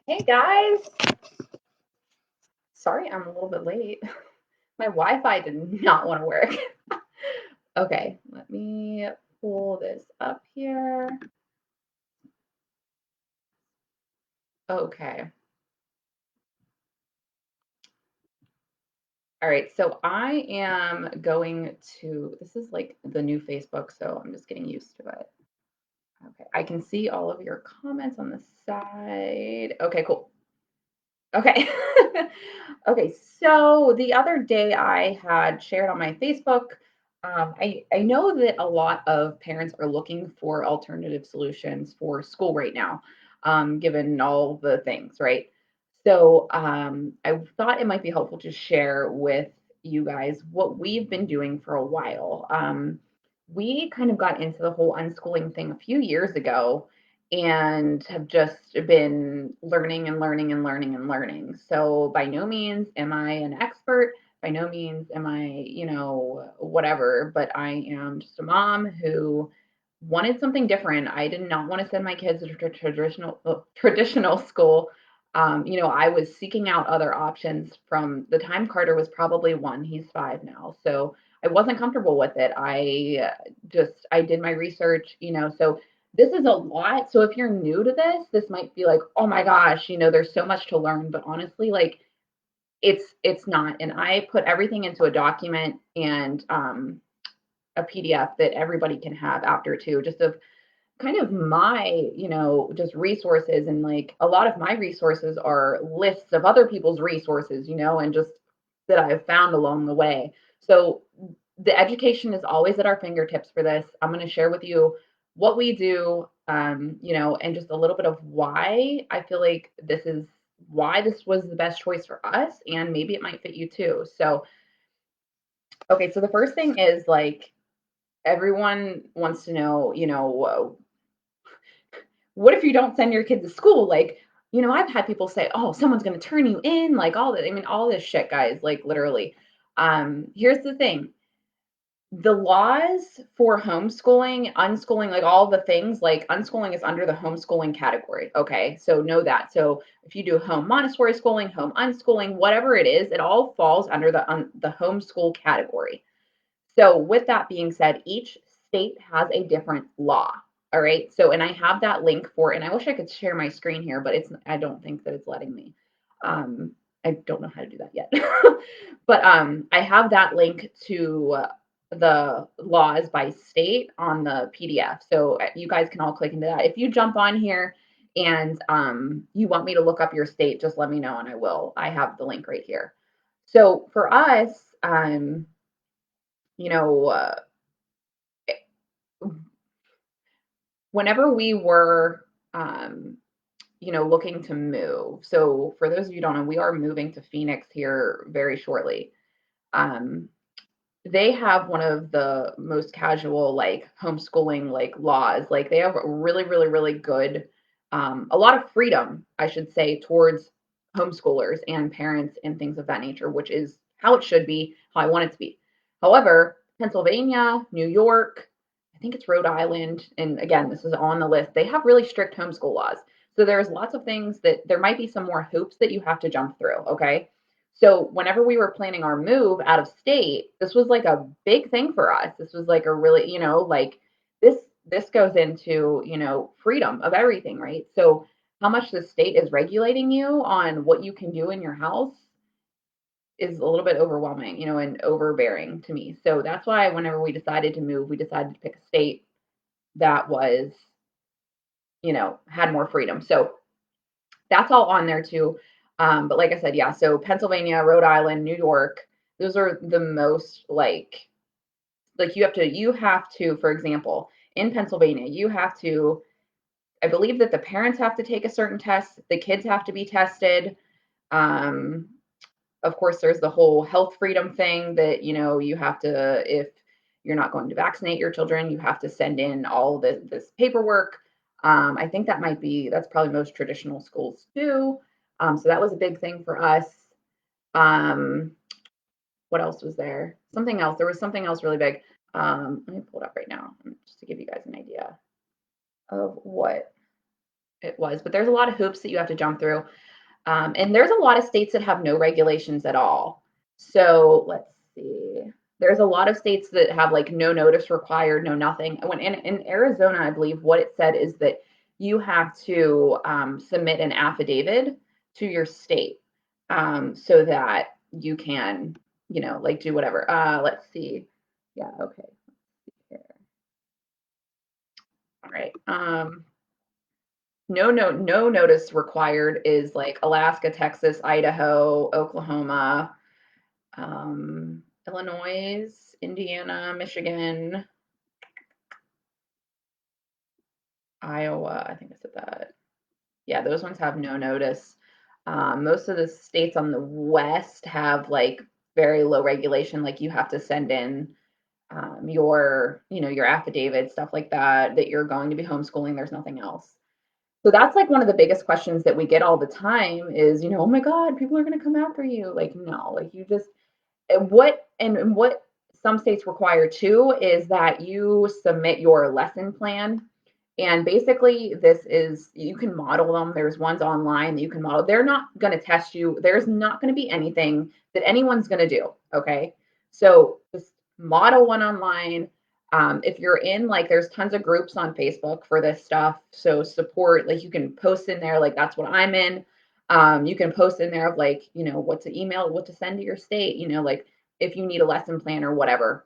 Hey guys, sorry I'm a little bit late. My Wi-Fi did not want to work. Okay, let me pull this up here. Okay. All right, so I am going this is like the new Facebook, so I'm just getting used to it. Okay, I can see all of your comments on the side. Okay, cool. Okay. Okay, so the other day I had shared on my Facebook, I know that a lot of parents are looking for alternative solutions for school right now, given all the things, right? So I thought it might be helpful to share with you guys what we've been doing for a while. We kind of got into the whole unschooling thing a few years ago and have just been learning and learning and learning and learning. So by no means am I an expert. By no means am I, whatever, but I am just a mom who wanted something different. I did not want to send my kids to traditional school. I was seeking out other options from the time Carter was probably 1. He's 5 now. So I wasn't comfortable with it. I did my research, so this is a lot. So if you're new to this might be like, oh my gosh, there's so much to learn. But honestly, like it's not. And I put everything into a document and a PDF that everybody can have after too, just of kind of my, just resources. And like a lot of my resources are lists of other people's resources, and just that I've found along the way. So the education is always at our fingertips for this. I'm going to share with you what we do, and just a little bit of why I feel like why this was the best choice for us, and maybe it might fit you too. So, okay, so the first thing is like everyone wants to know, what if you don't send your kid to school? Like, I've had people say, oh, someone's going to turn you in, like all that. I mean, all this shit, guys, like literally. Here's the thing. The laws for homeschooling, unschooling, like all the things, like unschooling is under the homeschooling category. Okay. So know that. So if you do home Montessori schooling, home unschooling, whatever it is, it all falls under the homeschool category. So with that being said, each state has a different law. All right. So, and I have that link and I wish I could share my screen here, but I don't think that it's letting me. Um, I don't know how to do that yet. But I have that link to the laws by state on the PDF. So you guys can all click into that. If you jump on here and you want me to look up your state, just let me know and I will. I have the link right here. So for us, you know, uh, whenever we were, um, looking to move. So for those of you who don't know, we are moving to Phoenix here very shortly. Um, they have one of the most casual like homeschooling like laws. Like they have really, really, really good, a lot of freedom, I should say, towards homeschoolers and parents and things of that nature, which is how it should be, how I want it to be. However, Pennsylvania, New York, I think it's Rhode Island, and again, this is on the list. They have really strict homeschool laws. So there's lots of things that there might be some more hoops that you have to jump through. Okay. So whenever we were planning our move out of state, this was like a big thing for us. This was like a really, like this this goes into, freedom of everything, right? So how much the state is regulating you on what you can do in your house is a little bit overwhelming, and overbearing to me. So that's why whenever we decided to move, we decided to pick a state that was, had more freedom. So that's all on there too. But like I said, yeah, so Pennsylvania, Rhode Island, New York, those are the most like you have to, for example, in Pennsylvania, you have to, I believe that the parents have to take a certain test, the kids have to be tested. Um, of course, there's the whole health freedom thing that, you have to, if you're not going to vaccinate your children, you have to send in all this paperwork. I think that's probably most traditional schools do. So that was a big thing for us. Um, what else was there? Something else. There was something else really big. Let me pull it up right now just to give you guys an idea of what. It was, but there's a lot of hoops that you have to jump through. And there's a lot of states that have no regulations at all. So let's see. There's a lot of states that have like no notice required, no nothing. When in Arizona, I believe what it said is that you have to submit an affidavit to your state so that you can, like do whatever. Let's see. Yeah, okay. Here. All right. No notice required is like Alaska, Texas, Idaho, Oklahoma, Illinois, Indiana, Michigan, Iowa. I think I said that. Yeah, those ones have no notice. Most of the states on the west have like very low regulation, like you have to send in your affidavit, stuff like that, that you're going to be homeschooling. There's nothing else. So that's like one of the biggest questions that we get all the time is, oh my God, people are going to come after you. Like, no, like you just, what some states require too is that you submit your lesson plan. And basically, this is, you can model them. There's ones online that you can model. They're not going to test you. There's not going to be anything that anyone's going to do. Okay. So just model one online. If you're in, like, there's tons of groups on Facebook for this stuff. So support, like, you can post in there, like, that's what I'm in. You can post in there of like, what to email, what to send to your state, like if you need a lesson plan or whatever.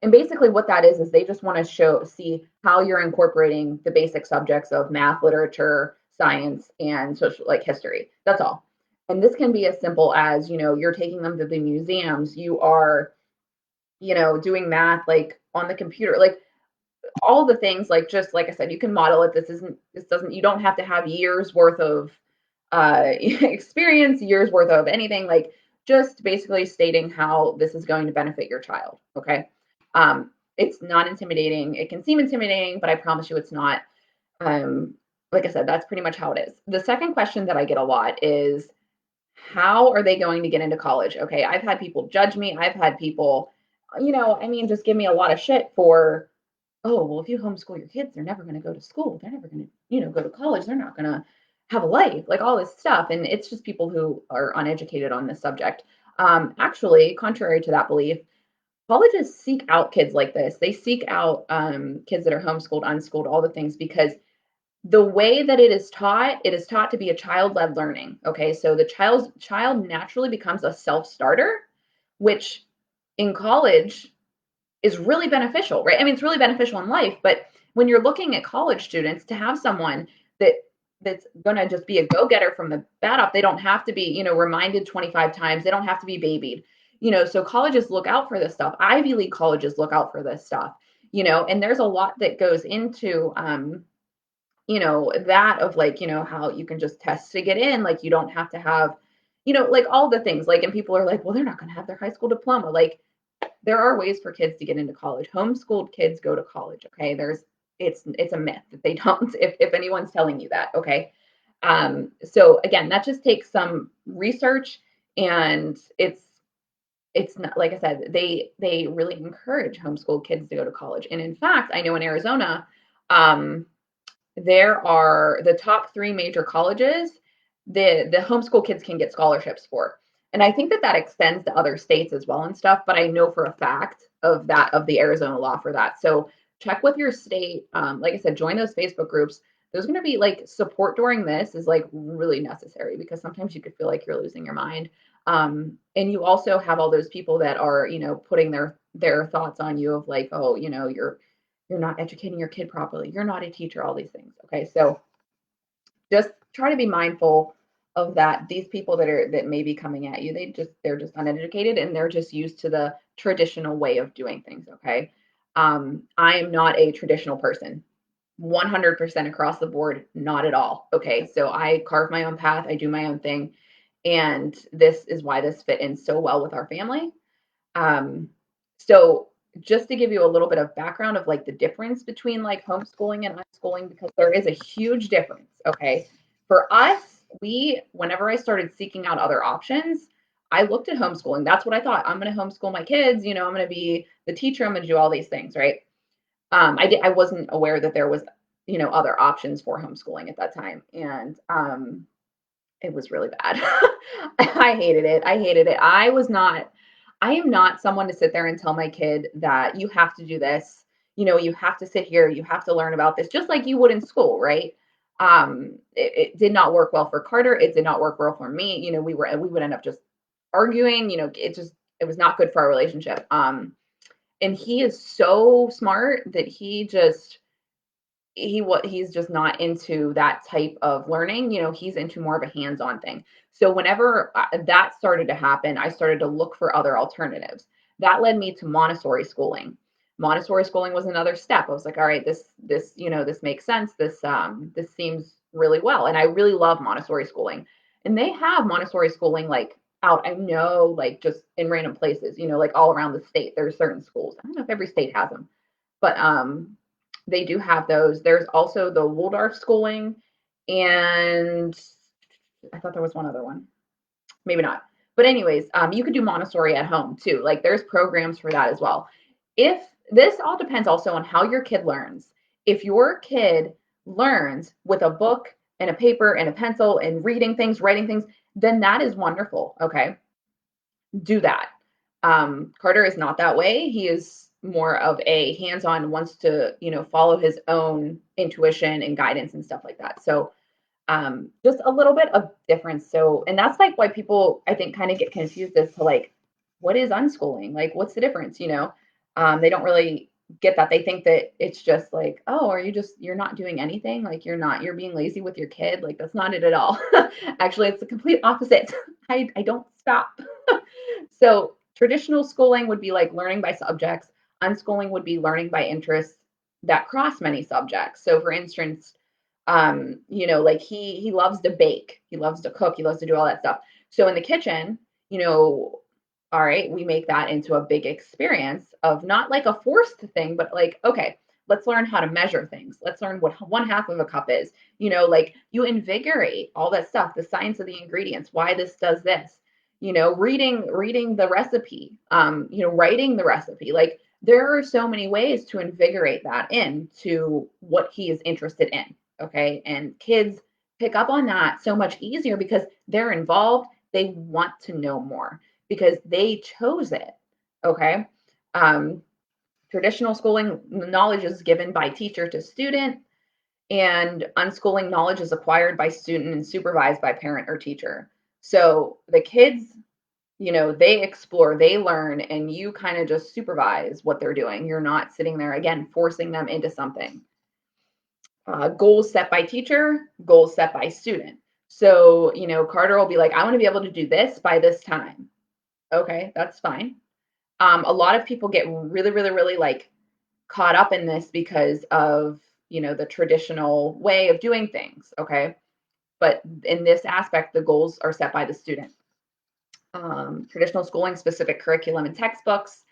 And basically what that is they just want to see how you're incorporating the basic subjects of math, literature, science, and social, like history. That's all. And this can be as simple as, you're taking them to the museums, you are, doing math like on the computer, like all the things, like, just like I said, you can model it. You don't have to have years worth of experience, years worth of anything, like just basically stating how this is going to benefit your child. Okay. It's not intimidating. It can seem intimidating, but I promise you it's not. Um, like I said, that's pretty much how it is. The second question that I get a lot is, how are they going to get into college? Okay. I've had people judge me. I've had people, just give me a lot of shit for, oh, well, if you homeschool your kids, they're never going to go to school. They're never going to, go to college. They're not going to have a life, like all this stuff. And it's just people who are uneducated on this subject. Actually, contrary to that belief, colleges seek out kids like this. They seek out kids that are homeschooled, unschooled, all the things, because the way that it is taught to be a child-led learning. Okay, so the child naturally becomes a self-starter, which in college is really beneficial, right? I mean, it's really beneficial in life, but when you're looking at college students, to have someone that that's going to just be a go-getter from the bat off, they don't have to be, reminded 25 times. They don't have to be babied, so colleges look out for this stuff. Ivy League colleges look out for this stuff, and there's a lot that goes into, that of like, how you can just test to get in. Like, you don't have to have, like all the things, like, and people are like, well, they're not going to have their high school diploma. Like, there are ways for kids to get into college. Homeschooled kids go to college. Okay. It's a myth that they don't, if anyone's telling you that. Okay. So again, that just takes some research, and it's not, like I said, they really encourage homeschooled kids to go to college. And in fact, I know in Arizona, there are the top three major colleges the homeschool kids can get scholarships for. And I think that extends to other states as well and stuff, but I know for a fact of the Arizona law for that. So check with your state. Like I said, join those Facebook groups. There's going to be like support during this is like really necessary, because sometimes you could feel like you're losing your mind. And you also have all those people that are, putting their thoughts on you of like, oh, you're not educating your kid properly. You're not a teacher, all these things. Okay. So just try to be mindful of that. These people that may be coming at you, they're just uneducated, and they're just used to the traditional way of doing things. Okay. I am not a traditional person. 100% across the board, not at all. Okay. So I carve my own path. I do my own thing. And this is why this fit in so well with our family. So just to give you a little bit of background of like the difference between like homeschooling and unschooling, because there is a huge difference. Okay. For us, whenever I started seeking out other options, I looked at homeschooling. That's what I thought. I'm going to homeschool my kids. I'm going to be the teacher. I'm going to do all these things. Right. I wasn't aware that there was, other options for homeschooling at that time. And it was really bad. I hated it. I hated it. I am not someone to sit there and tell my kid that you have to do this. You have to sit here, you have to learn about this, just like you would in school, right? It did not work well for Carter. It did not work well for me. We would end up just arguing. It was not good for our relationship. And he is so smart that he's just not into that type of learning. He's into more of a hands-on thing. So whenever that started to happen, I started to look for other alternatives. That led me to Montessori schooling. Montessori schooling was another step. I was like, all right, this makes sense. This seems really well. And I really love Montessori schooling. And they have Montessori schooling like out, I know, like just in random places, like all around the state. There's certain schools. I don't know if every state has them, but they do have those. There's also the Waldorf schooling, and I thought there was one other one. Maybe not. But anyways, you could do Montessori at home too. Like there's programs for that as well. If this all depends also on how your kid learns. If your kid learns with a book and a paper and a pencil and reading things, writing things, then that is wonderful. Okay, do that. Carter is not that way. He is more of a hands-on, wants to, follow his own intuition and guidance and stuff like that. So just a little bit of difference. So, and that's like why people, I think, kind of get confused as to like, what is unschooling? Like, what's the difference? They don't really get that. They think that it's just like, oh, you're not doing anything. Like you're being lazy with your kid. Like that's not it at all. Actually, it's the complete opposite. I don't stop. So traditional schooling would be like learning by subjects. Unschooling would be learning by interests that cross many subjects. So for instance, like he loves to bake, he loves to cook, he loves to do all that stuff. So in the kitchen, all right, we make that into a big experience of not like a forced thing, but like, okay, let's learn how to measure things. Let's learn what 1/2 of a cup is. Like you invigorate all that stuff, the science of the ingredients, why this does this. Reading the recipe, writing the recipe. Like there are so many ways to invigorate that into what he is interested in. Okay. And kids pick up on that so much easier because they're involved. They want to know more because they chose it. Okay. Um, Traditional schooling knowledge is given by teacher to student, and unschooling knowledge is acquired by student and supervised by parent or teacher. So the kids, they explore, they learn, and you kind of just supervise what they're doing. You're not sitting there, again, forcing them into something. Goals set by teacher, goals set by student. So, Carter will be like, I want to be able to do this by this time. Okay, that's fine. A lot of people get really, really, really like caught up in this because of, the traditional way of doing things. Okay. But in this aspect, the goals are set by the student. Traditional schooling, specific curriculum and textbooks,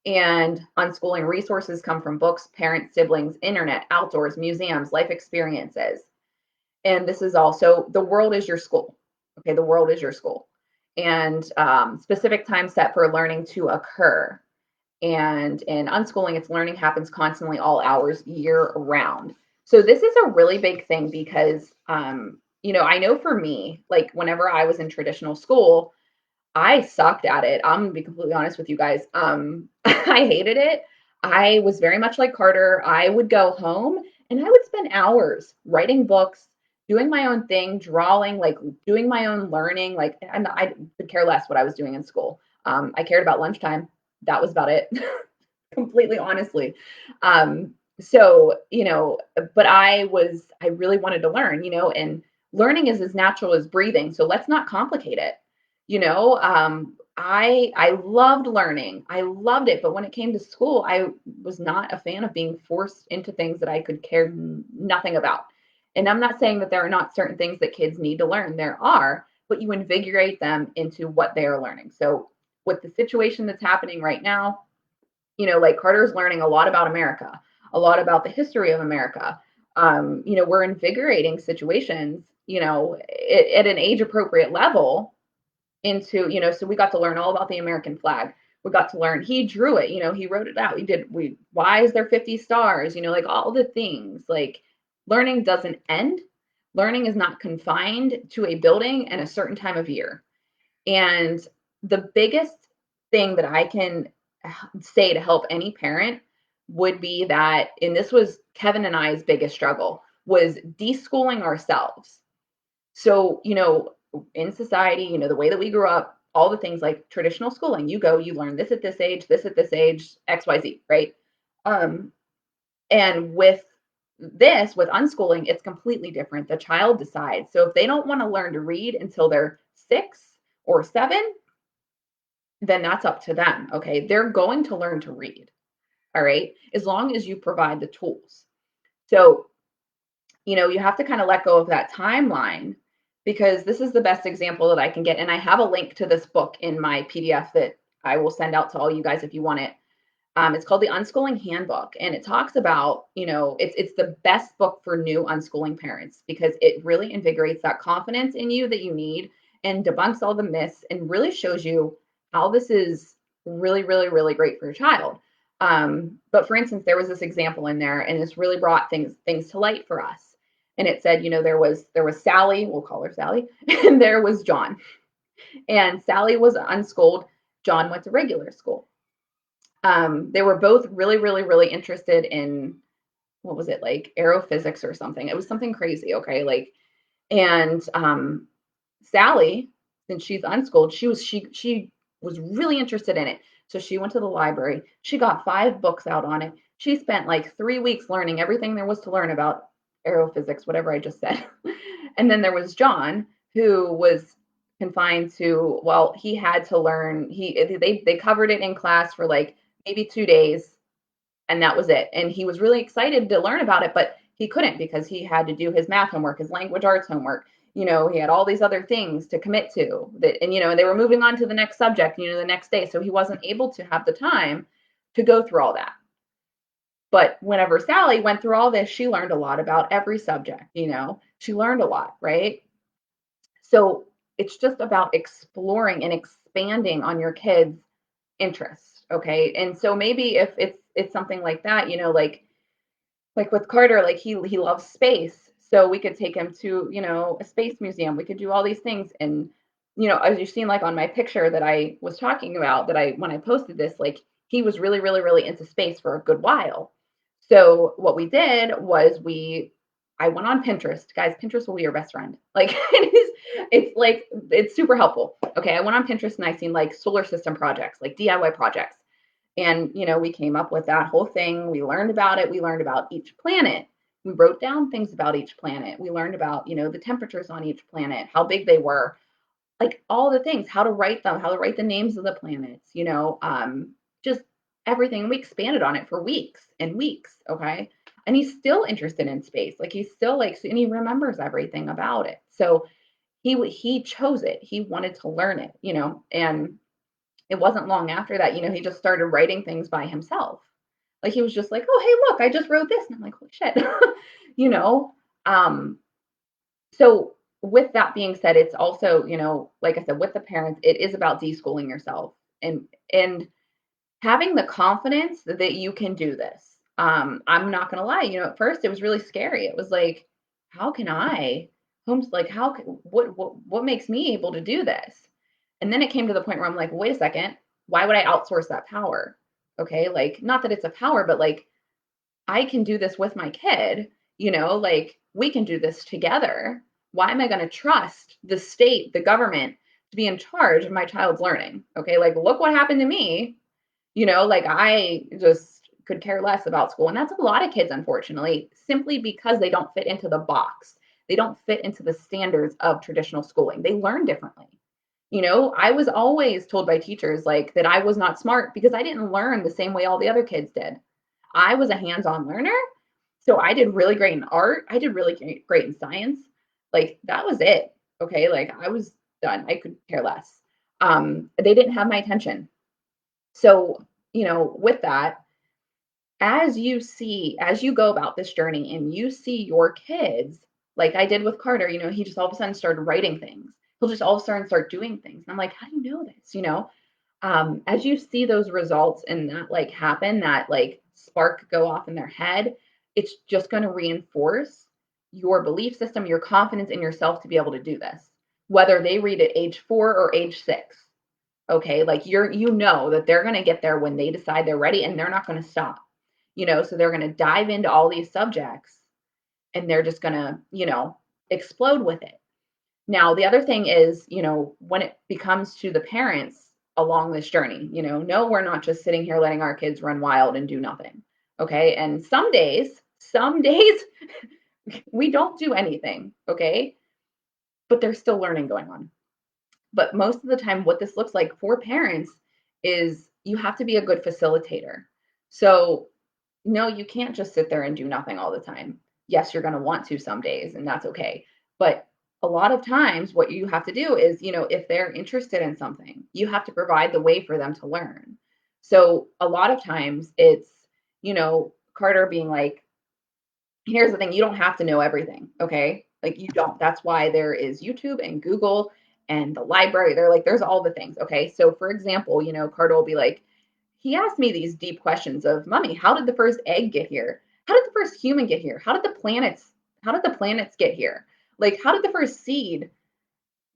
and unschooling resources come from books, parents, siblings, internet, outdoors, museums, life experiences. And this is also the world is your school. Okay, the world is your school. And specific time set for learning to occur. And in unschooling, it's learning happens constantly all hours year round. So this is a really big thing because, I know for me, like whenever I was in traditional school, I sucked at it. I'm gonna be completely honest with you guys. I hated it. I was very much like Carter. I would go home and I would spend hours writing books, doing my own thing, drawing, like doing my own learning. Like I could care less what I was doing in school. I cared about lunchtime. That was about it. Completely honestly. So, but I really wanted to learn, and learning is as natural as breathing. So let's not complicate it. I loved learning. I loved it. But when it came to school, I was not a fan of being forced into things that I could care nothing about. And I'm not saying that there are not certain things that kids need to learn. There are, but you invigorate them into what they are learning. So with the situation that's happening right now, like Carter's learning a lot about America, a lot about the history of America. We're invigorating situations, at an age appropriate level into, so we got to learn all about the American flag. We got to learn, he drew it, he wrote it out. Why is there 50 stars? Like all the things, like Learning doesn't end. Learning is not confined to a building and a certain time of year. And the biggest thing that I can say to help any parent would be that, and this was Kevin and I's biggest struggle, was deschooling ourselves. So, in society, the way that we grew up, all the things like traditional schooling, you go, you learn this at this age, this at this age, XYZ, right? Um, and with unschooling, it's completely different. The child decides. So if they don't want to learn to read until they're 6 or 7, then that's up to them. Okay. They're going to learn to read. All right. As long as you provide the tools. So, you have to kind of let go of that timeline, because this is the best example that I can get. And I have a link to this book in my PDF that I will send out to all you guys if you want it. It's called the Unschooling Handbook, and it talks about, it's the best book for new unschooling parents, because it really invigorates that confidence in you that you need, and debunks all the myths, and really shows you how this is really, really, really great for your child. But for instance, there was this example in there, and this really brought things to light for us. And it said, there was Sally, we'll call her Sally, and there was John. And Sally was unschooled. John went to regular school. They were both really, really, really interested in, what was it, like aerophysics or something. It was something crazy, okay? And Sally, since she's unschooled, she was really interested in it. So she went to the library. She got 5 books out on it. She spent like 3 weeks learning everything there was to learn about aerophysics, whatever I just said. And then there was John, who was confined to, well, he had to learn. They covered it in class for like maybe 2 days, and that was it. And he was really excited to learn about it, but he couldn't, because he had to do his math homework, his language arts homework. He had all these other things to commit to that, and they were moving on to the next subject, the next day. So he wasn't able to have the time to go through all that. But whenever Sally went through all this, she learned a lot about every subject. She learned a lot, right? So it's just about exploring and expanding on your kids' interests, okay? And so maybe if it's something like that, like with Carter, like he loves space. So we could take him to, a space museum. We could do all these things. And, as you've seen, like on my picture that I was talking about, when I posted this, like he was really, really, really into space for a good while. So what we did was I went on Pinterest. Guys, Pinterest will be your best friend. Like it's super helpful. Okay. I went on Pinterest and I seen like solar system projects, like DIY projects. And, we came up with that whole thing. We learned about it. We learned about each planet. We wrote down things about each planet. We learned about, the temperatures on each planet, how big they were, like all the things, how to write them, how to write the names of the planets, just everything. We expanded on it for weeks and weeks. Okay. And he's still interested in space. Like he's still like, and he remembers everything about it. So he chose it. He wanted to learn it, and it wasn't long after that, he just started writing things by himself. Like he was just like, oh, hey, look, I just wrote this. And I'm like, holy shit. you know? Um, so with that being said, it's also, like I said, with the parents, it is about deschooling yourself and having the confidence that you can do this. I'm not gonna lie, at first it was really scary. It was like, how can I like what makes me able to do this? And then it came to the point where I'm like, wait a second, why would I outsource that power? Okay, like not that it's a power, but like I can do this with my kid, like we can do this together. Why am I going to trust the state, the government to be in charge of my child's learning? Okay, like look what happened to me. Like I just could care less about school. And that's a lot of kids, unfortunately, simply because they don't fit into the box. They don't fit into the standards of traditional schooling. They learn differently. I was always told by teachers like that I was not smart because I didn't learn the same way all the other kids did. I was a hands-on learner. So I did really great in art. I did really great in science. Like that was it. Okay. Like I was done. I could care less. They didn't have my attention. So, with that, as you go about this journey and you see your kids, like I did with Carter, he just all of a sudden started writing things. He'll just all of a sudden start doing things. And I'm like, how do you know this? As you see those results and that happen, that spark go off in their head, it's just going to reinforce your belief system, your confidence in yourself to be able to do this, whether they read at age 4 or age 6. Okay, like you know that they're going to get there when they decide they're ready, and they're not going to stop. So they're going to dive into all these subjects, and they're just going to, explode with it. Now, the other thing is, when it becomes to the parents along this journey, no, we're not just sitting here letting our kids run wild and do nothing. Okay. And some days we don't do anything. Okay. But there's still learning going on. But most of the time, what this looks like for parents is you have to be a good facilitator. So, no, you can't just sit there and do nothing all the time. Yes, you're going to want to some days, and that's okay. But a lot of times, what you have to do is, if they're interested in something, you have to provide the way for them to learn. So, a lot of times, it's, Carter being like, here's the thing, you don't have to know everything, okay? Like, you don't. That's why there is YouTube and Google and the library. They're like, there's all the things, okay? So, for example, Carter will be like, he asked me these deep questions of, Mommy, how did the first egg get here? How did the first human get here? How did the planets get here? Like, how did the first seed,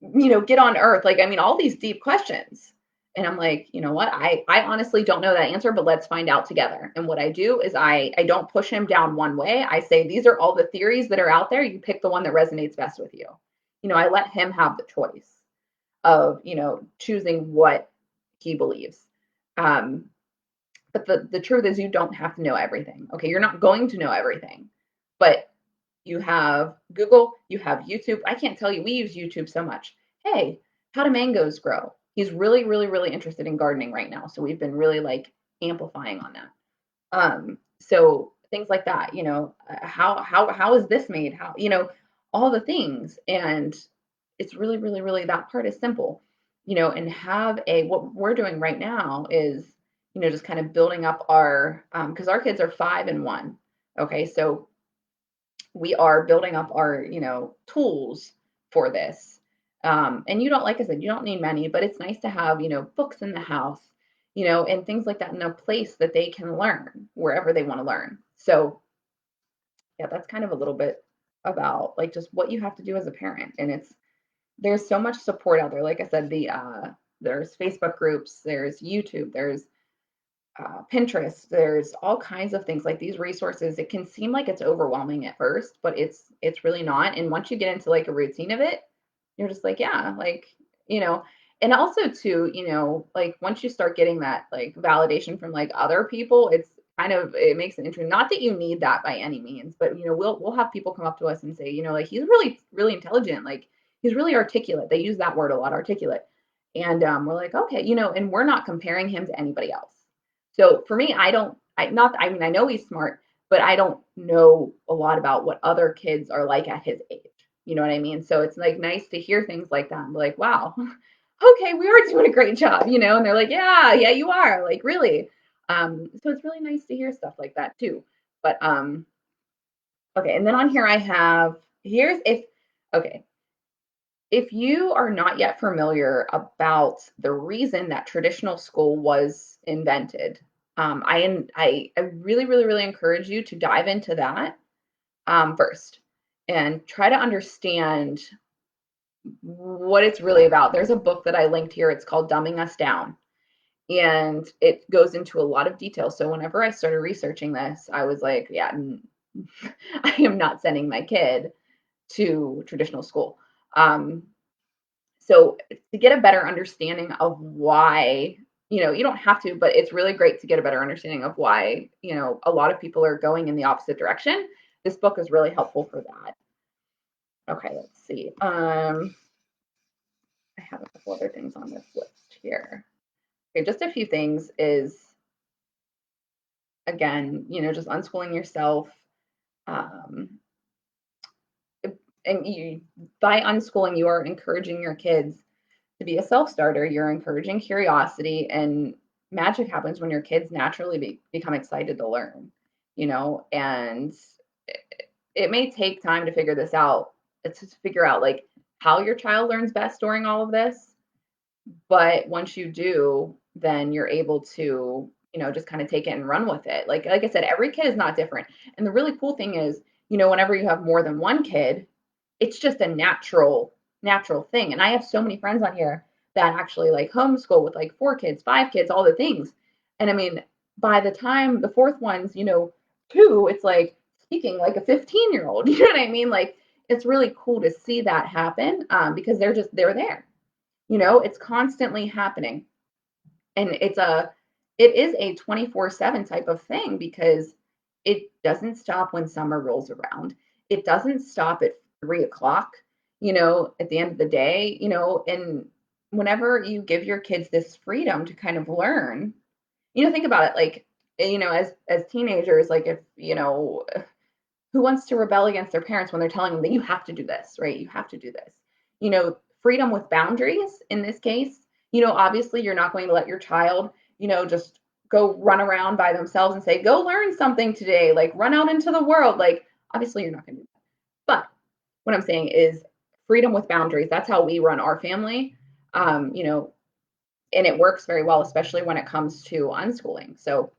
get on Earth? Like, I mean, all these deep questions. And I'm like, you know what? I honestly don't know that answer, but let's find out together. And what I do is I don't push him down one way. I say, these are all the theories that are out there. You pick the one that resonates best with you. I let him have the choice of, choosing what he believes. But the truth is, you don't have to know everything. Okay, you're not going to know everything, but you have Google, you have YouTube. I can't tell you, we use YouTube so much. Hey, how do mangoes grow? He's really, really, really interested in gardening right now, so we've been really like amplifying on that. So things like that, how is this made? How, all the things, and it's really, really, really, that part is simple, and what we're doing right now is, just kind of building up our, because our kids are 5 and 1. Okay, so we are building up our, tools for this. And you don't, like I said, you don't need many, but it's nice to have, books in the house, and things like that in a place that they can learn wherever they want to learn. So yeah, that's kind of a little bit about like just what you have to do as a parent. And there's so much support out there. Like I said, there's Facebook groups, there's YouTube, there's Pinterest, there's all kinds of things like these resources. It can seem like it's overwhelming at first, but it's really not. And once you get into like a routine of it, you're just like, yeah, like, and also too, like once you start getting that like validation from like other people, it makes it interesting. Not that you need that by any means, but we'll have people come up to us and say, like he's really, really intelligent, like he's really articulate. They use that word a lot, articulate. And we're like, okay, and we're not comparing him to anybody else. So for me, I mean, I know he's smart, but I don't know a lot about what other kids are like at his age. You know what I mean? So it's like nice to hear things like that and be like, wow, okay, we are doing a great job, and they're like, yeah, you are, like, really. So it's really nice to hear stuff like that too. But okay, and then on here I have, okay, if you are not yet familiar about the reason that traditional school was invented, I really, really, really encourage you to dive into that first and try to understand what it's really about. There's a book that I linked here. It's called Dumbing Us Down, and it goes into a lot of detail. So whenever I started researching this, I was like, yeah, I am not sending my kid to traditional school. So to get a better understanding of why, you don't have to, but it's really great to get a better understanding of why, a lot of people are going in the opposite direction. This book is really helpful for that. Okay, let's see. I have a couple other things on this list here. Okay, just a few things is, again, just unschooling yourself. Um, and by unschooling, you are encouraging your kids to be a self-starter. You're encouraging curiosity, and magic happens when your kids naturally become excited to learn, and it may take time to figure this out. It's to figure out like how your child learns best during all of this. But once you do, then you're able to, just kind of take it and run with it. Like I said, every kid is not different. And the really cool thing is whenever you have more than one kid, it's just a natural thing. And I have so many friends on here that actually like homeschool with like 4 kids, 5 kids, all the things. And I mean, by the time the fourth one's, 2, it's like speaking like a 15-year-old. You know what I mean? Like it's really cool to see that happen, because they're there. It's constantly happening, and it is a 24/7 type of thing because it doesn't stop when summer rolls around. It doesn't stop at 3 o'clock, at the end of the day, and whenever you give your kids this freedom to kind of learn, think about it, like, as teenagers, like, if, who wants to rebel against their parents when they're telling them that you have to do this, right? You have to do this. Freedom with boundaries in this case, obviously you're not going to let your child, just go run around by themselves and say, go learn something today, like run out into the world. Like, obviously you're not going to do that. But what I'm saying is freedom with boundaries. That's how we run our family. And it works very well, especially when it comes to unschooling. So,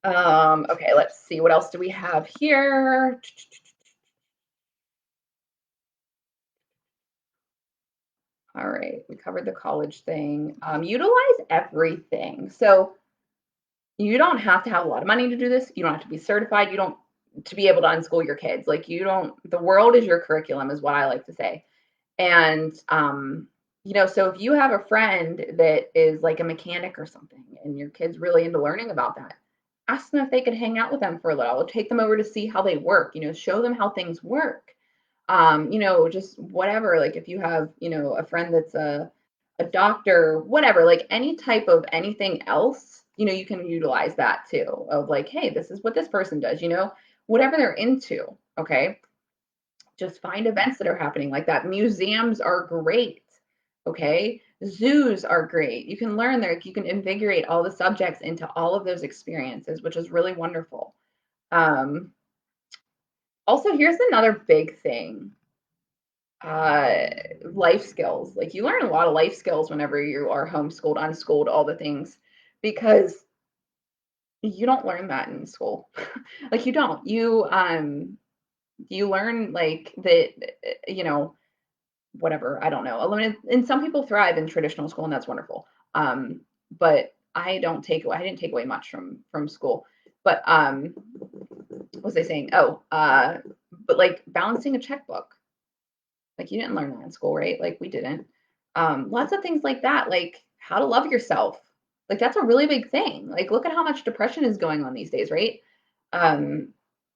okay, let's see. What else do we have here? All right, we covered the college thing. Utilize everything. So you don't have to have a lot of money to do this. You don't have to be certified. You don't to be able to unschool your kids. Like you don't. The world is your curriculum, is what I like to say. And so if you have a friend that is like a mechanic or something, and your kid's really into learning about that, ask them if they could hang out with them for a little. Take them over to see how they work. Show them how things work. Just whatever, like if you have, a friend that's a doctor, whatever, like any type of anything else, you can utilize that too, of like, hey, this is what this person does, whatever they're into. Okay. Just find events that are happening like that. Museums are great. Okay. Zoos are great. You can learn there. You can invigorate all the subjects into all of those experiences, which is really wonderful. Also, here's another big thing, uh, life skills. Like you learn a lot of life skills whenever you are homeschooled, unschooled, all the things, because you don't learn that in school. Like you don't. You learn like that, whatever, I don't know. And some people thrive in traditional school, and that's wonderful. But I didn't take away much from school. But what was I saying? Oh, but like balancing a checkbook. Like you didn't learn that in school, right? Like we didn't. Lots of things like that, like how to love yourself. Like that's a really big thing. Like look at how much depression is going on these days, right? Um,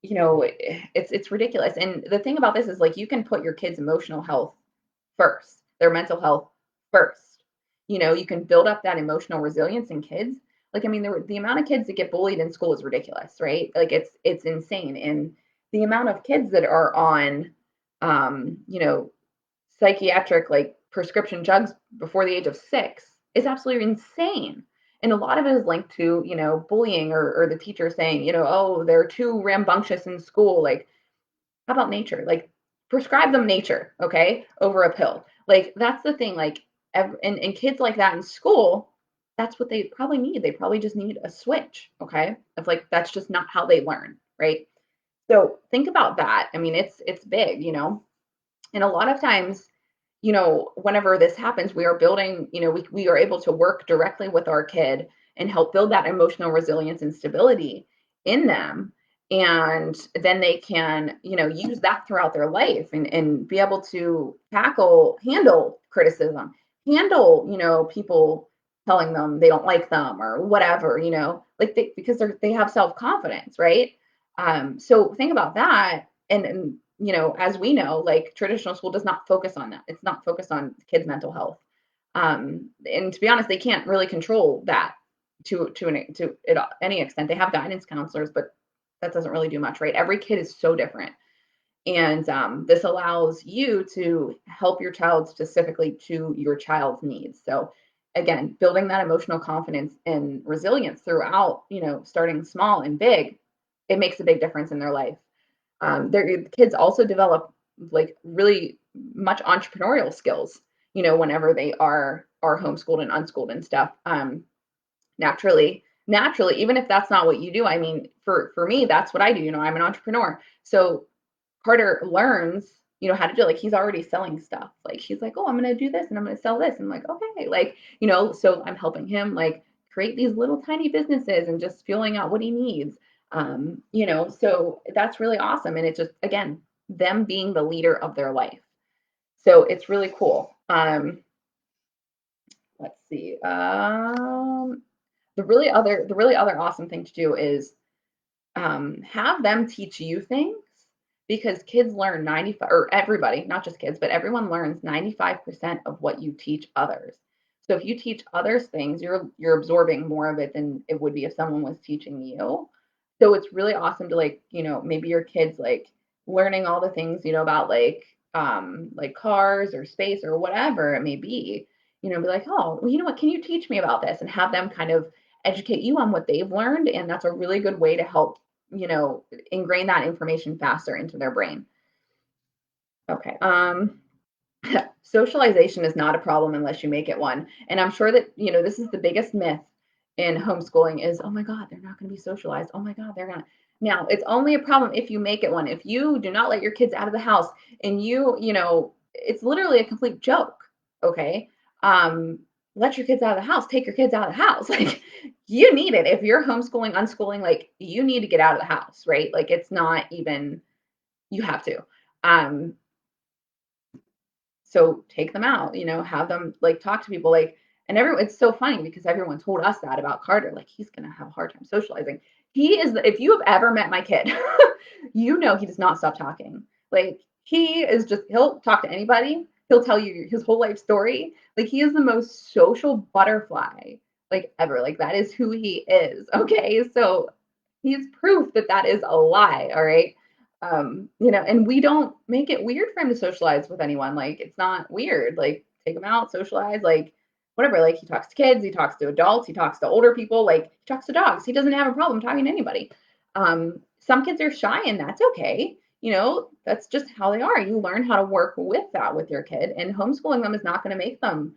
it's ridiculous. And the thing about this is like you can put your kids' emotional health first, their mental health first. You can build up that emotional resilience in kids. Like I mean, the amount of kids that get bullied in school is ridiculous, right? Like it's insane. And the amount of kids that are on psychiatric like prescription drugs before the age of 6 is absolutely insane. And a lot of it is linked to, bullying, or the teacher saying, oh, they're too rambunctious in school. Like, how about nature? Like, prescribe them nature, okay, over a pill. Like, that's the thing. Like, and kids like that in school, that's what they probably need. They probably just need a switch, okay? It's like, that's just not how they learn, right? So think about that. I mean, it's big, and a lot of times, whenever this happens, we are building, we are able to work directly with our kid and help build that emotional resilience and stability in them. And then they can, use that throughout their life, and be able to handle criticism, handle, people telling them they don't like them or whatever, like because they have self-confidence, right? So think about that. And as we know, like traditional school does not focus on that. It's not focused on kids' mental health. And to be honest, they can't really control that to any extent. They have guidance counselors, but that doesn't really do much, right? Every kid is so different. And this allows you to help your child specifically to your child's needs. So again, building that emotional confidence and resilience throughout, starting small and big, it makes a big difference in their life. Their kids also develop like really much entrepreneurial skills, whenever they are homeschooled and unschooled and stuff. Naturally, naturally, even if that's not what you do, I mean, for me, that's what I do. I'm an entrepreneur. So Carter learns, how to do it. Like he's already selling stuff. Like he's like, oh, I'm gonna do this and I'm gonna sell this. And I'm like, okay, like, so I'm helping him like create these little tiny businesses and just feeling out what he needs. So that's really awesome. And it's just again, them being the leader of their life. So it's really cool. Let's see. The really other awesome thing to do is have them teach you things because kids learn 95, or everybody, not just kids, but everyone learns 95% of what you teach others. So if you teach others things, you're absorbing more of it than it would be if someone was teaching you. So it's really awesome to like, maybe your kids like learning all the things, about like cars or space or whatever it may be, be like, oh, well, you know what, can you teach me about this? And have them kind of educate you on what they've learned. And that's a really good way to help ingrain that information faster into their brain. Okay. Socialization is not a problem unless you make it one. And I'm sure that, this is the biggest myth in homeschooling is, oh my God, they're not going to be socialized. Oh my God, they're going to. Now, it's only a problem if you make it one. If you do not let your kids out of the house and it's literally a complete joke. Okay. Let your kids out of the house, take your kids out of the house. Like you need it. If you're homeschooling, unschooling, like you need to get out of the house, right? Like it's not even, you have to. Um, so take them out, have them like talk to people like, and everyone, it's so funny because everyone told us that about Carter, like he's going to have a hard time socializing. If you have ever met my kid, he does not stop talking. Like he'll talk to anybody. He'll tell you his whole life story. Like he is the most social butterfly like ever. Like that is who he is. Okay. So he's proof that that is a lie. All right. And we don't make it weird for him to socialize with anyone. Like it's not weird. Like take him out, socialize, like whatever. Like he talks to kids, he talks to adults, he talks to older people, like he talks to dogs. He doesn't have a problem talking to anybody. Some kids are shy and that's okay. That's just how they are. You learn how to work with that with your kid, and homeschooling them is not going to make them,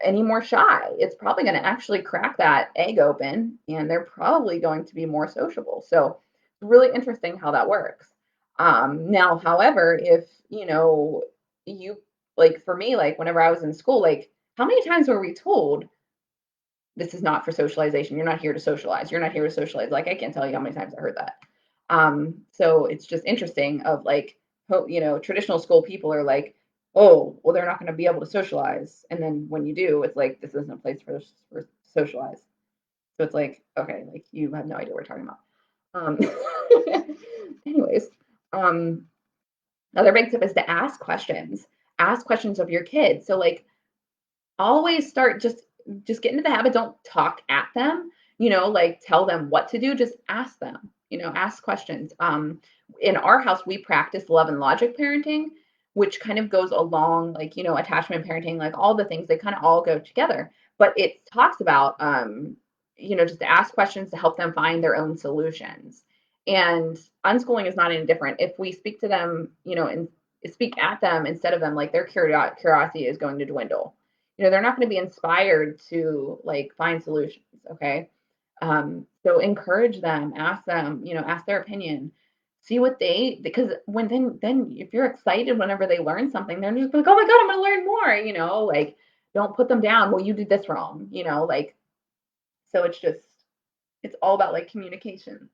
any more shy. It's probably going to actually crack that egg open and they're probably going to be more sociable. So really interesting how that works. Now, however, if you like for me, like whenever I was in school, like how many times were we told this is not for socialization? You're not here to socialize. You're not here to socialize. Like I can't tell you how many times I heard that. So it's just interesting of like, traditional school people are like, oh, well, they're not going to be able to socialize. And then when you do, it's like, this isn't a place for socialize. So it's like, okay, like you have no idea what we're talking about. Um, anyways, um, another big tip is to ask questions. Ask questions of your kids. So like always start just get into the habit. Don't talk at them. Like tell them what to do. Just ask them. Ask questions. In our house, we practice love and logic parenting, which kind of goes along like attachment parenting, like all the things. They kind of all go together. But it talks about just to ask questions to help them find their own solutions. And unschooling is not any different. If we speak to them, and speak at them instead of them, like their curiosity is going to dwindle. They're not going to be inspired to like find solutions. Okay. So encourage them, ask them, ask their opinion, see what because then if you're excited whenever they learn something, they're just like, oh my God, I'm going to learn more, like don't put them down. Well, you did this wrong, like, so it's all about like communication.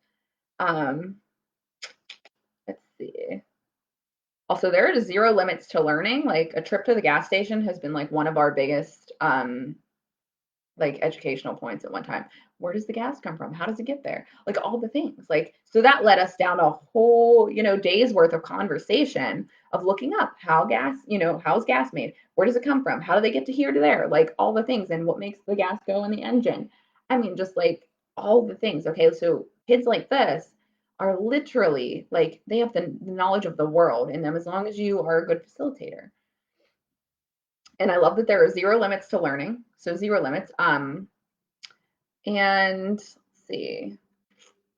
Um, let's see. Also, there are zero limits to learning. Like a trip to the gas station has been like one of our biggest like educational points at one time. Where does the gas come from? How does it get there? Like all the things. Like so that led us down a whole, day's worth of conversation of looking up how's gas made? Where does it come from? How do they get to here to there? Like all the things and what makes the gas go in the engine. I mean, just like all the things. Okay, so kids like this are literally like they have the knowledge of the world in them as long as you are a good facilitator. And I love that there are zero limits to learning. So zero limits. And let's see, I'm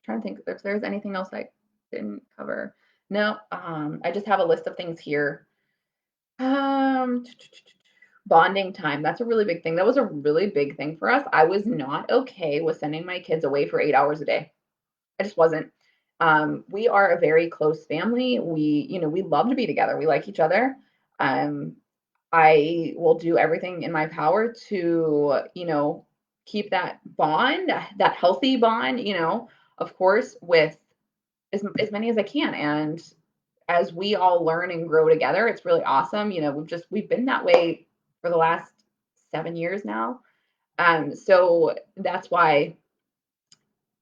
trying to think if there's anything else I didn't cover. No, I just have a list of things here. Um, Bonding time, that's a really big thing. That was a really big thing for us. I was not okay with sending my kids away for 8 hours a day. I just wasn't. We are a very close family. We love to be together. We like each other. Um, I will do everything in my power to, keep that bond, that healthy bond, of course, with as many as I can. And as we all learn and grow together, it's really awesome. We've been that way for the last 7 years now. So that's why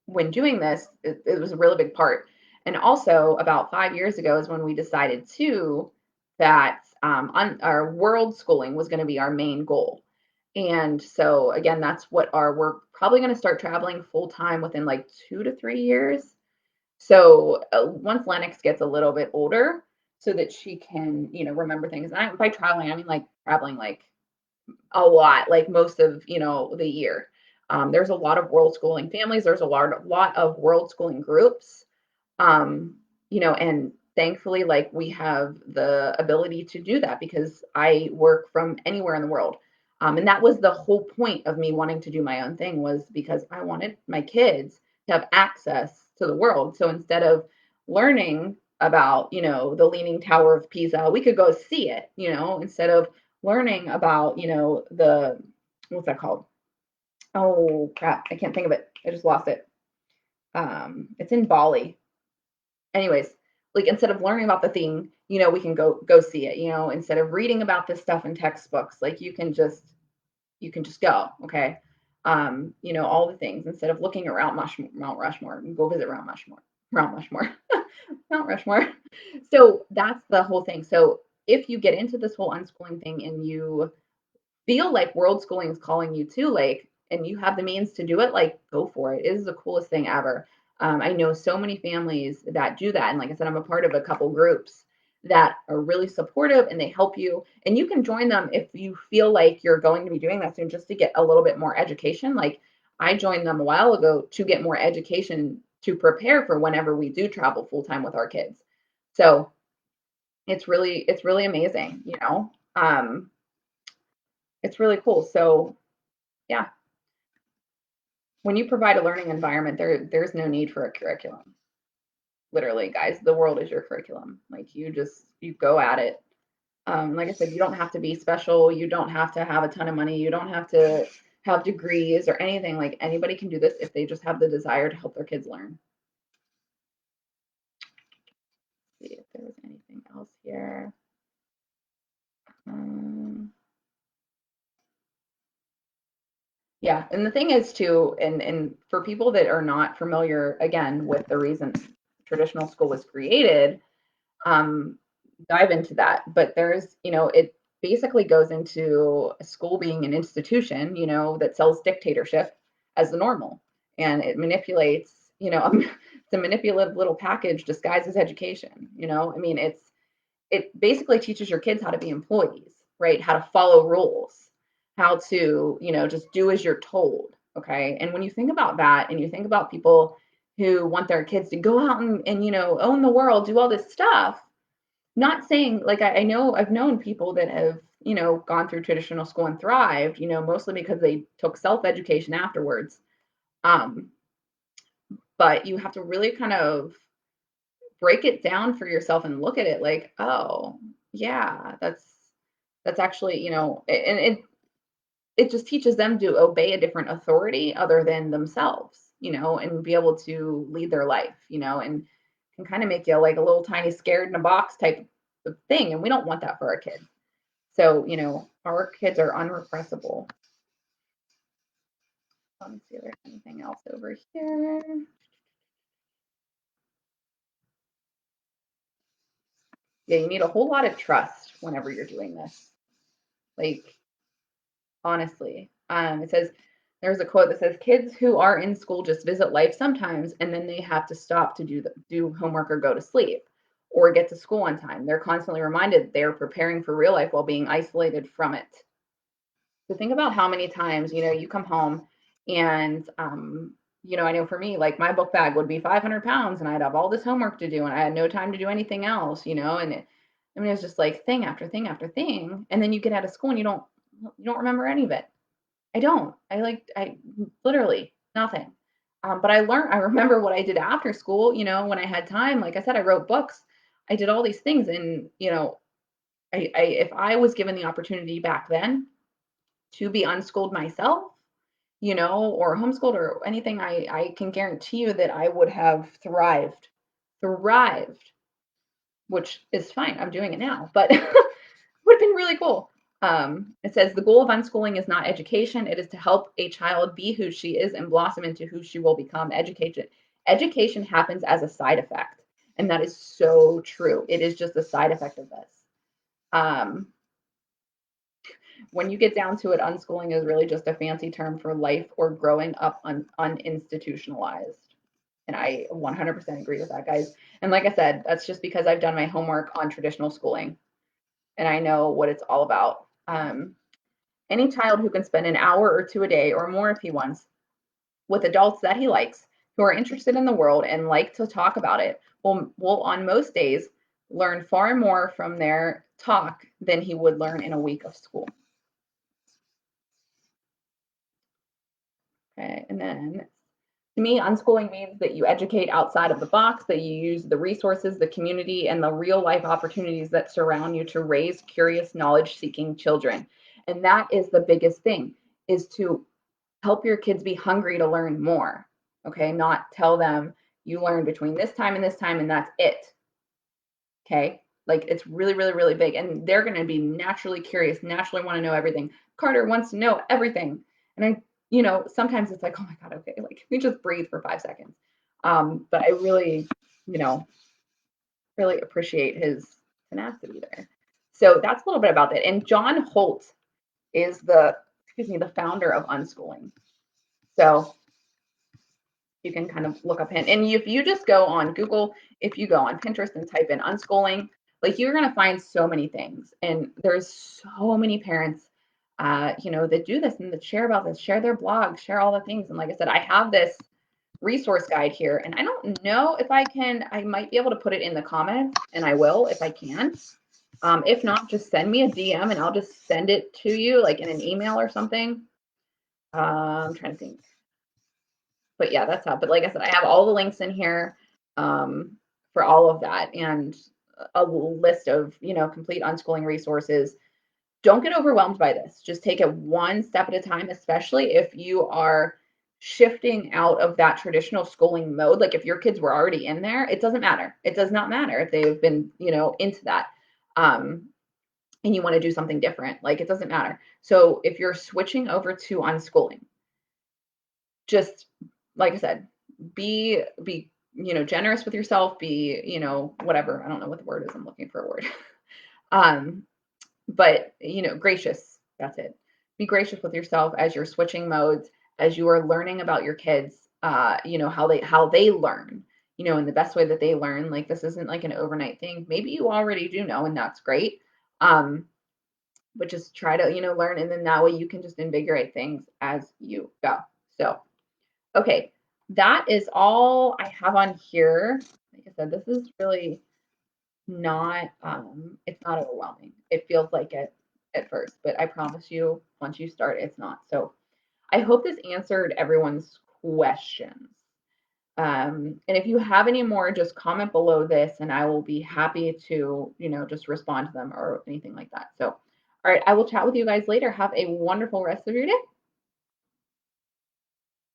when doing this, it was a really big part. And also, about 5 years ago is when we decided too that our world schooling was going to be our main goal. And so again, that's what we're probably going to start traveling full time within like 2 to 3 years. So once Lennox gets a little bit older, so that she can, remember things. And by traveling, I mean like traveling like a lot, like most of, the year. There's a lot of world schooling families. There's a lot of world schooling groups. And thankfully, like we have the ability to do that because I work from anywhere in the world. And that was the whole point of me wanting to do my own thing, was because I wanted my kids to have access to the world. So instead of learning about, the Leaning Tower of Pisa, we could go see it, instead of learning about, what's that called? Oh crap, I can't think of it. I just lost it. It's in Bali. Anyways, like instead of learning about the thing, we can go see it, instead of reading about this stuff in textbooks, like you can just go, okay? All the things, instead of looking around Mount Rushmore, and go visit Mount Rushmore, Mount Rushmore. So that's the whole thing. So if you get into this whole unschooling thing and you feel like world schooling is calling you too, like, and you have the means to do it, like, go for it. It is the coolest thing ever. I know so many families that do that. And like I said, I'm a part of a couple groups that are really supportive and they help you. And you can join them if you feel like you're going to be doing that soon, just to get a little bit more education. Like I joined them a while ago to get more education to prepare for whenever we do travel full time with our kids. So it's really amazing. It's really cool. So yeah, when you provide a learning environment, there's no need for a curriculum. Literally, guys, the world is your curriculum. Like you go at it. Like I said, you don't have to be special. You don't have to have a ton of money. You don't have to have degrees or anything. Like anybody can do this if they just have the desire to help their kids learn. Let's see if there was anything else here. Um, yeah, and the thing is too, and for people that are not familiar, again, with the reason traditional school was created, um, dive into that. But it basically goes into a school being an institution, that sells dictatorship as the normal, and it manipulates, it's a manipulative little package disguised as education. I mean, it basically teaches your kids how to be employees, right? How to follow rules, how to, just do as you're told. Okay. And when you think about that and you think about people who want their kids to go out and own the world, do all this stuff, not saying like I know I've known people that have, gone through traditional school and thrived, mostly because they took self-education afterwards. Um, but you have to really kind of break it down for yourself and look at it like, oh, yeah, that's actually, and it just teaches them to obey a different authority other than themselves, and be able to lead their life, and can kind of make you like a little tiny scared in a box type of thing. And we don't want that for our kids. So, our kids are unrepressible. Let me see if there's anything else over here. Yeah, you need a whole lot of trust whenever you're doing this. Like, honestly. It says there's a quote that says kids who are in school just visit life sometimes and then they have to stop to do homework or go to sleep or get to school on time. They're constantly reminded they are preparing for real life while being isolated from it. So think about how many times, you come home and I know for me, like my book bag would be 500 pounds and I'd have all this homework to do and I had no time to do anything else, and it was just like thing after thing after thing. And then you get out of school and you don't You don't remember any of it. I don't. I literally nothing. But I remember what I did after school, when I had time. Like I said, I wrote books. I did all these things. And, if I was given the opportunity back then to be unschooled myself, or homeschooled or anything, I can guarantee you that I would have thrived, which is fine. I'm doing it now, but would have been really cool. It says the goal of unschooling is not education. It is to help a child be who she is and blossom into who she will become. Education happens as a side effect. And that is so true. It is just a side effect of this. Um, when you get down to it, unschooling is really just a fancy term for life or growing up uninstitutionalized. And I 100% agree with that, guys. And like I said, that's just because I've done my homework on traditional schooling and I know what it's all about. Any child who can spend an hour or two a day or more if he wants with adults that he likes, who are interested in the world and like to talk about it, will on most days learn far more from their talk than he would learn in a week of school. Okay, and then to me, unschooling means that you educate outside of the box, that you use the resources, the community, and the real life opportunities that surround you to raise curious, knowledge seeking children. And that is the biggest thing, is to help your kids be hungry to learn more. Okay, not tell them you learn between this time and that's it. Okay, like it's really, really, really big. And they're going to be naturally curious, naturally want to know everything. Carter wants to know everything. And sometimes it's like, oh my God, okay, like we just breathe for 5 seconds. But I really, really appreciate his tenacity there. So that's a little bit about that. And John Holt is the founder of Unschooling. So you can kind of look up him. And if you just go on Google, if you go on Pinterest and type in unschooling, like you're going to find so many things. And there's so many parents, that do this and that share about this, share their blogs, share all the things. And like I said, I have this resource guide here and I don't know if I might be able to put it in the comments and I will if I can. If not, just send me a DM and I'll just send it to you like in an email or something. I'm trying to think. But yeah, that's how. But like I said, I have all the links in here for all of that and a list of, complete unschooling resources. Don't get overwhelmed by this. Just take it one step at a time, especially if you are shifting out of that traditional schooling mode. Like if your kids were already in there, it doesn't matter. It does not matter if they've been, into that. And you want to do something different. Like it doesn't matter. So if you're switching over to unschooling, just like I said, be generous with yourself, be, whatever. I don't know what the word is. I'm looking for a word. But gracious. That's it. Be gracious with yourself as you're switching modes, as you are learning about your kids, how they learn, in the best way that they learn. Like this isn't like an overnight thing. Maybe you already do know, and that's great. But just try to, learn, and then that way you can just invigorate things as you go. So okay, that is all I have on here. Like I said, this is really not, it's not overwhelming. It feels like it at first, but I promise you, once you start, it's not. So I hope this answered everyone's questions. And if you have any more, just comment below this and I will be happy to, just respond to them or anything like that. So, all right, I will chat with you guys later. Have a wonderful rest of your day.